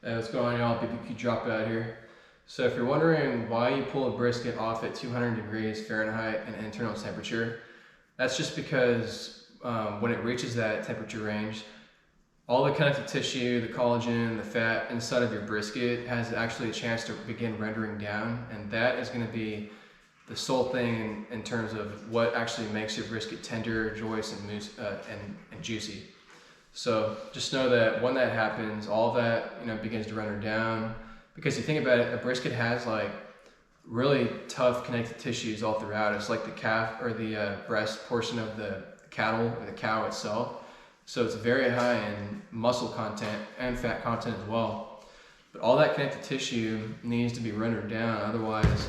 Hey, what's going on, y'all? BBQ Dropout here. So if you're wondering why you pull a brisket off at 200 degrees Fahrenheit and internal temperature, that's just because when it reaches that temperature range, all the connective tissue, the collagen, the fat inside of your brisket has actually a chance to begin rendering down, and that is going to be the sole thing in terms of what actually makes your brisket tender, joyous, and juicy. So just know that when that happens, all of that begins to render down. Because you think about it, a brisket has like really tough connective tissues all throughout. It's like the calf or the breast portion of the cattle or the cow itself. So it's very high in muscle content and fat content as well. But all that connective tissue needs to be rendered down, otherwise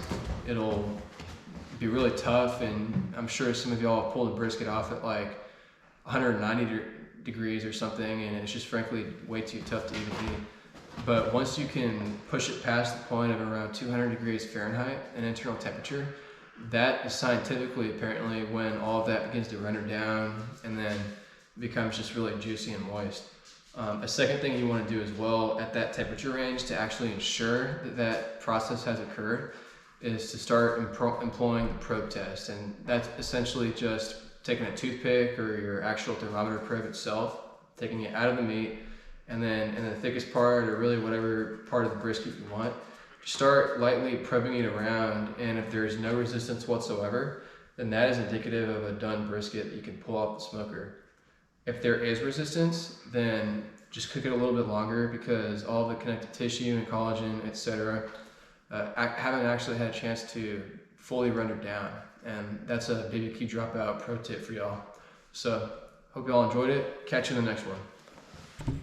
it'll be really tough. And I'm sure some of y'all have pulled a brisket off at like 190 degrees or something, and it's just frankly way too tough to even eat. But once you can push it past the point of around 200 degrees Fahrenheit and internal temperature, that is scientifically apparently when all of that begins to render down and then becomes just really juicy and moist. A second thing you want to do as well at that temperature range to actually ensure that that process has occurred is to start employing the probe test, and that's essentially just taking a toothpick or your actual thermometer probe itself, taking it out of the meat, and then in the thickest part or really whatever part of the brisket you want, start lightly probing it around, and if there's no resistance whatsoever, then that is indicative of a done brisket that you can pull off the smoker. If there is resistance, then just cook it a little bit longer because all the connective tissue and collagen, etc., haven't actually had a chance to fully render down. And that's a BBQ Dropout pro tip for y'all. So hope y'all enjoyed it. Catch you in the next one.